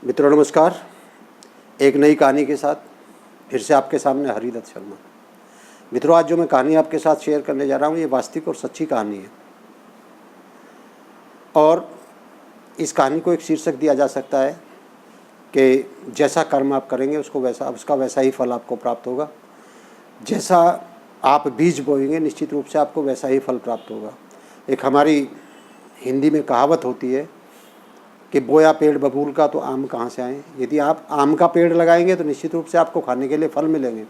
मित्रों नमस्कार। एक नई कहानी के साथ फिर से आपके सामने हरिदत्त शर्मा। मित्रों, आज जो मैं कहानी आपके साथ शेयर करने जा रहा हूँ ये वास्तविक और सच्ची कहानी है और इस कहानी को एक शीर्षक दिया जा सकता है कि जैसा कर्म आप करेंगे उसका वैसा ही फल आपको प्राप्त होगा। जैसा आप बीज बोएंगे निश्चित रूप से आपको वैसा ही फल प्राप्त होगा। एक हमारी हिंदी में कहावत होती है कि बोया पेड़ बबूल का तो आम कहाँ से आए। यदि आप आम का पेड़ लगाएंगे तो निश्चित रूप से आपको खाने के लिए फल मिलेंगे,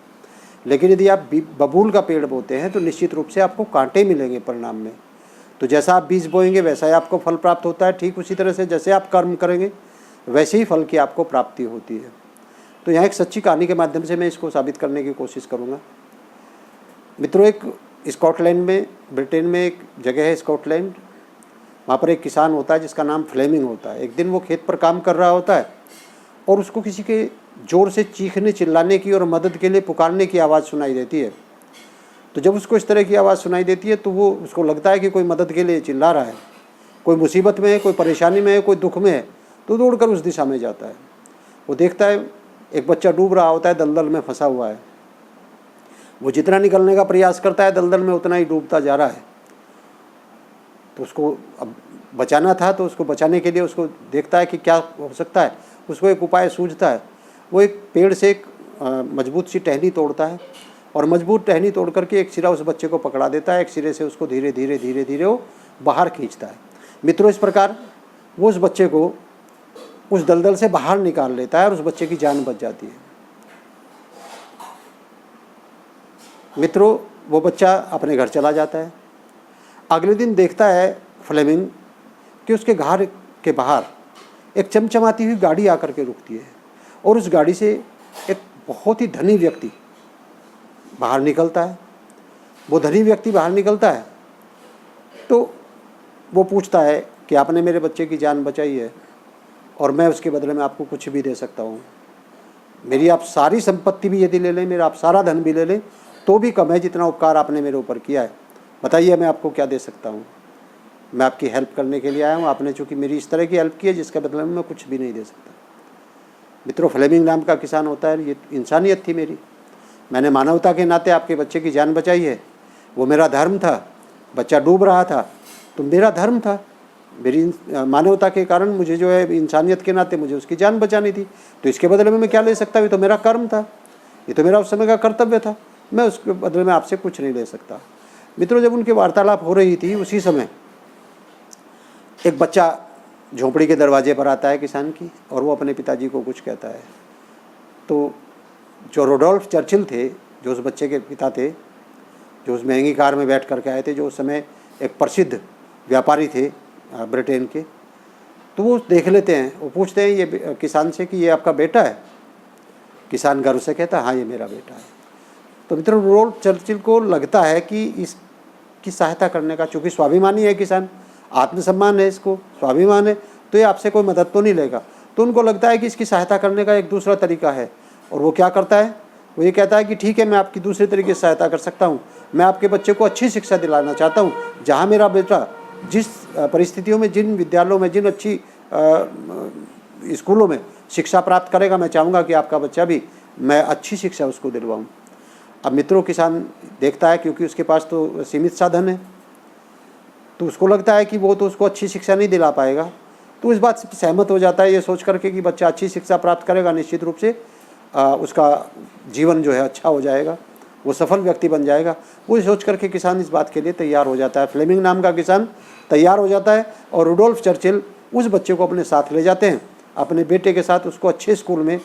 लेकिन यदि आप बबूल का पेड़ बोते हैं तो निश्चित रूप से आपको कांटे मिलेंगे परिणाम में। तो जैसा आप बीज बोएंगे वैसा ही आपको फल प्राप्त होता है। ठीक उसी तरह से जैसे आप कर्म करेंगे वैसे ही फल की आपको प्राप्ति होती है। तो यहाँ एक सच्ची कहानी के माध्यम से मैं इसको साबित करने की कोशिश करूँगा। मित्रों, एक स्कॉटलैंड में, ब्रिटेन में एक जगह है स्कॉटलैंड, वहाँ पर एक किसान होता है जिसका नाम फ्लेमिंग होता है। एक दिन वो खेत पर काम कर रहा होता है और उसको किसी के ज़ोर से चीखने चिल्लाने की और मदद के लिए पुकारने की आवाज़ सुनाई देती है। तो जब उसको इस तरह की आवाज़ सुनाई देती है तो वो उसको लगता है कि कोई मदद के लिए चिल्ला रहा है, कोई मुसीबत में है, कोई परेशानी में है, कोई दुख में है। तो दौड़कर उस दिशा में जाता है। वो देखता है एक बच्चा डूब रहा होता है, दलदल में फंसा हुआ है। वो जितना निकलने का प्रयास करता है दलदल में उतना ही डूबता जा रहा है। तो उसको अब बचाना था, तो उसको बचाने के लिए उसको देखता है कि क्या हो सकता है। उसको एक उपाय सूझता है। वो एक पेड़ से एक मजबूत सी टहनी तोड़ता है और मजबूत टहनी तोड़ करके एक सिरा उस बच्चे को पकड़ा देता है। एक सिरे से उसको धीरे धीरे वो बाहर खींचता है। मित्रों, इस प्रकार वो उस बच्चे को उस दलदल से बाहर निकाल लेता है और उस बच्चे की जान बच जाती है। मित्रों, वो बच्चा अपने घर चला जाता है। अगले दिन देखता है फ्लेमिंग कि उसके घर के बाहर एक चमचमाती हुई गाड़ी आकर के रुकती है और उस गाड़ी से एक बहुत ही धनी व्यक्ति बाहर निकलता है। वो धनी व्यक्ति बाहर निकलता है तो वो पूछता है कि आपने मेरे बच्चे की जान बचाई है और मैं उसके बदले में आपको कुछ भी दे सकता हूँ। मेरी आप सारी संपत्ति भी यदि ले लें, मेरा आप सारा धन भी ले लें तो भी कम है जितना उपकार आपने मेरे ऊपर किया है। बताइए मैं आपको क्या दे सकता हूँ। मैं आपकी हेल्प करने के लिए आया हूँ। आपने चूँकि मेरी इस तरह की हेल्प की है जिसके बदले में मैं कुछ भी नहीं दे सकता। मित्रों, फ्लेमिंग नाम का किसान होता है। ये इंसानियत थी मेरी। मैंने मानवता के नाते आपके बच्चे की जान बचाई है। वो मेरा धर्म था। बच्चा डूब रहा था तो मेरा धर्म था। मेरी मानवता के कारण मुझे जो है इंसानियत के नाते मुझे उसकी जान बचानी थी। तो इसके बदले में मैं क्या ले सकता? ये तो मेरा कर्म था, ये तो मेरा उस समय का कर्तव्य था। मैं उसके बदले में आपसे कुछ नहीं ले सकता। मित्रों, जब उनकी वार्तालाप हो रही थी उसी समय एक बच्चा झोंपड़ी के दरवाजे पर आता है किसान की और वो अपने पिताजी को कुछ कहता है। तो जो रोडोल्फ चर्चिल थे, जो उस बच्चे के पिता थे, जो उस महंगी कार में बैठ करके आए थे, जो उस समय एक प्रसिद्ध व्यापारी थे ब्रिटेन के, तो वो देख लेते हैं। वो पूछते हैं ये किसान से कि ये आपका बेटा है? किसान गर्व से कहता है हाँ, ये मेरा बेटा है। तो मित्रों, रोडोल्फ चर्चिल को लगता है कि इसकी सहायता करने का, चूँकि स्वाभिमानी है किसान, आत्मसम्मान है, इसको स्वाभिमान है, तो ये आपसे कोई मदद तो नहीं लेगा। तो उनको लगता है कि इसकी सहायता करने का एक दूसरा तरीका है और वो क्या करता है? वो ये कहता है कि ठीक है, मैं आपकी दूसरे तरीके से सहायता कर सकता हूँ। मैं आपके बच्चे को अच्छी शिक्षा दिलाना चाहता हूँ। जहाँ मेरा बेटा जिस परिस्थितियों में, जिन विद्यालयों में, जिन अच्छी स्कूलों में शिक्षा प्राप्त करेगा, मैं चाहूँगा कि आपका बच्चा भी मैं अच्छी शिक्षा उसको दिलवाऊँ। अब मित्रों, किसान देखता है क्योंकि उसके पास तो सीमित साधन है, तो उसको लगता है कि वो तो उसको अच्छी शिक्षा नहीं दिला पाएगा। तो इस बात से सहमत हो जाता है ये सोच करके कि बच्चा अच्छी शिक्षा प्राप्त करेगा, निश्चित रूप से उसका जीवन जो है अच्छा हो जाएगा, वो सफल व्यक्ति बन जाएगा। वो सोच करके किसान इस बात के लिए तैयार हो जाता है। फ्लेमिंग नाम का किसान तैयार हो जाता है और रुडोल्फ चर्चिल उस बच्चे को अपने साथ ले जाते हैं। अपने बेटे के साथ उसको अच्छे स्कूल में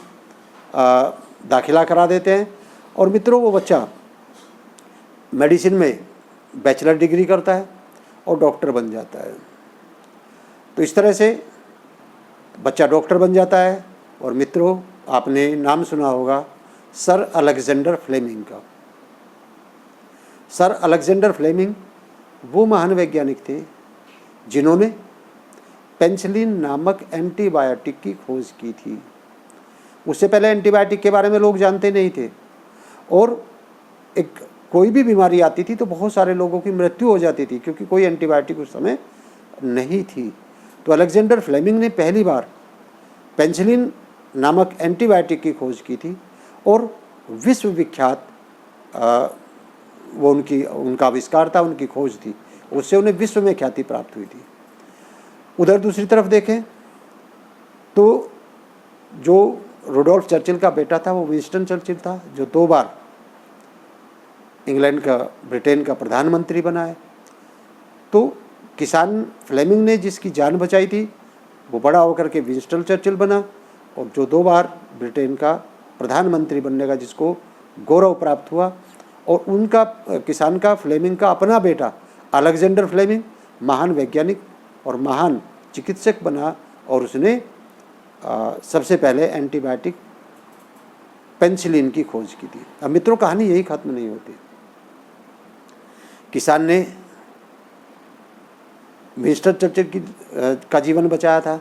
दाखिला करा देते हैं और मित्रों, वो बच्चा मेडिसिन में बैचलर डिग्री करता है और डॉक्टर बन जाता है। तो इस तरह से बच्चा डॉक्टर बन जाता है। और मित्रों, आपने नाम सुना होगा सर अलेक्जेंडर फ्लेमिंग का। सर अलेक्जेंडर फ्लेमिंग वो महान वैज्ञानिक थे जिन्होंने पेनिसिलिन नामक एंटीबायोटिक की खोज की थी। उससे पहले एंटीबायोटिक के बारे में लोग जानते नहीं थे और कोई भी बीमारी आती थी तो बहुत सारे लोगों की मृत्यु हो जाती थी क्योंकि कोई एंटीबायोटिक उस समय नहीं थी। तो अलेक्जेंडर फ्लेमिंग ने पहली बार पेनिसिलिन नामक एंटीबायोटिक की खोज की थी और विश्व विख्यात वो उनका आविष्कार था, उनकी खोज थी, उससे उन्हें विश्व में ख्याति प्राप्त हुई थी। उधर दूसरी तरफ देखें तो जो रुडोल्फ चर्चिल का बेटा था वो विंस्टन चर्चिल था, जो 2 बार इंग्लैंड का, ब्रिटेन का प्रधानमंत्री बना है। तो किसान फ्लेमिंग ने जिसकी जान बचाई थी वो बड़ा होकर के विंस्टन चर्चिल बना, और जो 2 बार ब्रिटेन का प्रधानमंत्री बनने का जिसको गौरव प्राप्त हुआ, और उनका किसान का फ्लेमिंग का अपना बेटा अलेक्जेंडर फ्लेमिंग महान वैज्ञानिक और महान चिकित्सक बना, और उसने सबसे पहले एंटीबायोटिक पेनिसिलिन की खोज की थी। अब मित्रों, कहानी यही खत्म नहीं होती। किसान ने विंस्टन चर्चिल का जीवन बचाया था,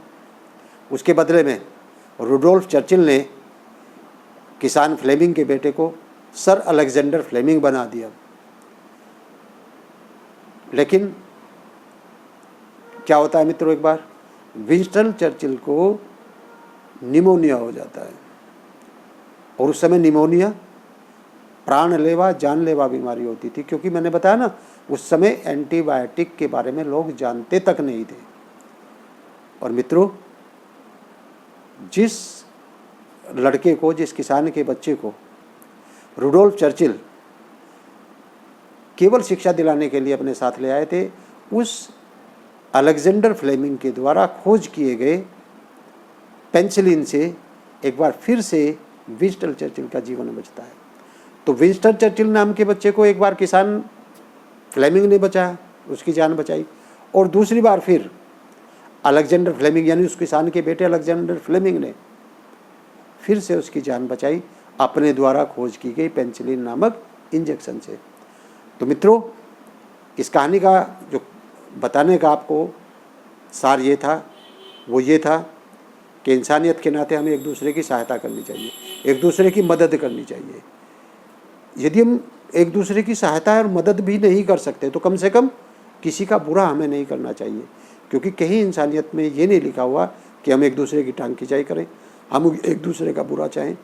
उसके बदले में रुडोल्फ चर्चिल ने किसान फ्लेमिंग के बेटे को सर अलेक्जेंडर फ्लेमिंग बना दिया। लेकिन क्या होता है मित्रों, एक बार विंस्टन चर्चिल को निमोनिया हो जाता है, और उस समय निमोनिया प्राणलेवा जानलेवा बीमारी होती थी, क्योंकि मैंने बताया ना उस समय एंटीबायोटिक के बारे में लोग जानते तक नहीं थे। और मित्रों, जिस लड़के को, जिस किसान के बच्चे को रुडोल्फ चर्चिल केवल शिक्षा दिलाने के लिए अपने साथ ले आए थे, उस अलेक्जेंडर फ्लेमिंग के द्वारा खोज किए गए पेनिसिलिन से एक बार फिर से विंस्टन चर्चिल का जीवन बचता है। तो विंस्टन चर्चिल नाम के बच्चे को एक बार किसान फ्लेमिंग ने बचाया, उसकी जान बचाई, और दूसरी बार फिर अलेक्जेंडर फ्लेमिंग यानी उस किसान के बेटे अलेक्जेंडर फ्लेमिंग ने फिर से उसकी जान बचाई अपने द्वारा खोज की गई पेनिसिलिन नामक इंजेक्शन से। तो मित्रों, इस कहानी का जो बताने का आपको सार ये था, वो ये था कि इंसानियत के नाते हमें एक दूसरे की सहायता करनी चाहिए, एक दूसरे की मदद करनी चाहिए। यदि हम एक दूसरे की सहायता और मदद भी नहीं कर सकते तो कम से कम किसी का बुरा हमें नहीं करना चाहिए, क्योंकि कहीं इंसानियत में ये नहीं लिखा हुआ कि हम एक दूसरे की टांग खिंचाई करें, हम एक दूसरे का बुरा चाहें।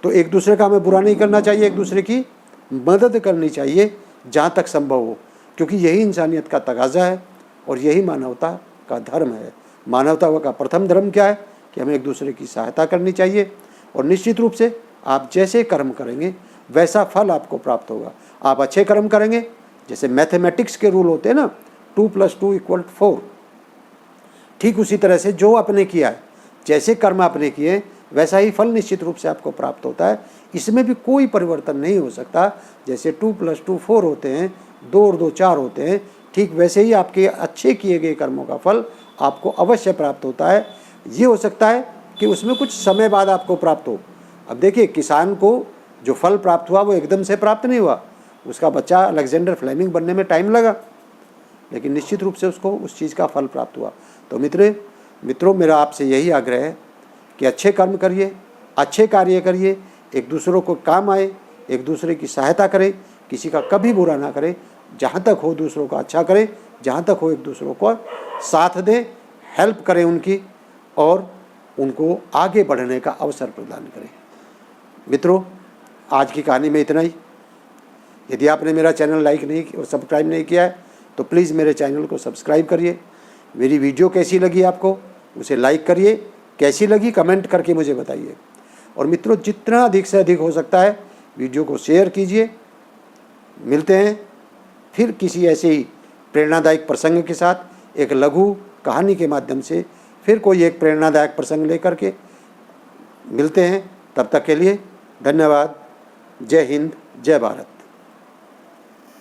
तो एक दूसरे का हमें बुरा नहीं करना चाहिए, एक दूसरे की मदद करनी चाहिए जहाँ तक संभव हो, क्योंकि यही इंसानियत का तकाजा है और यही मानवता का धर्म है। मानवता का प्रथम धर्म क्या है कि हमें एक दूसरे की सहायता करनी चाहिए, और निश्चित रूप से आप जैसे कर्म करेंगे वैसा फल आपको प्राप्त होगा। आप अच्छे कर्म करेंगे, जैसे मैथमेटिक्स के रूल होते हैं ना, 2 + 2 = 4, ठीक उसी तरह से जो आपने किया है, जैसे कर्म आपने किए वैसा ही फल निश्चित रूप से आपको प्राप्त होता है। इसमें भी कोई परिवर्तन नहीं हो सकता। जैसे 2 + 2 4 होते हैं, 2 और 2 4 होते हैं, ठीक वैसे ही आपके अच्छे किए गए कर्मों का फल आपको अवश्य प्राप्त होता है। ये हो सकता है कि उसमें कुछ समय बाद आपको प्राप्त हो। अब देखिए, किसान को जो फल प्राप्त हुआ वो एकदम से प्राप्त नहीं हुआ, उसका बच्चा अलेक्जेंडर फ्लेमिंग बनने में टाइम लगा, लेकिन निश्चित रूप से उसको उस चीज़ का फल प्राप्त हुआ। तो मित्रों, मेरा आपसे यही आग्रह है कि अच्छे कर्म करिए, अच्छे कार्य करिए, एक दूसरों को काम आए, एक दूसरे की सहायता करें, किसी का कभी बुरा ना करें, जहाँ तक हो दूसरों का अच्छा करें, जहाँ तक हो एक दूसरों को साथ दें, हेल्प करें उनकी, और उनको आगे बढ़ने का अवसर प्रदान करें। मित्रों, आज की कहानी में इतना ही। यदि आपने मेरा चैनल लाइक नहीं और सब्सक्राइब नहीं किया है तो प्लीज़ मेरे चैनल को सब्सक्राइब करिए। मेरी वीडियो कैसी लगी आपको, उसे लाइक करिए, कैसी लगी कमेंट करके मुझे बताइए। और मित्रों, जितना अधिक से अधिक हो सकता है वीडियो को शेयर कीजिए। मिलते हैं फिर किसी ऐसे ही प्रेरणादायक प्रसंग के साथ, एक लघु कहानी के माध्यम से फिर कोई एक प्रेरणादायक प्रसंग लेकर के मिलते हैं। तब तक के लिए धन्यवाद। जय हिंद, जय भारत।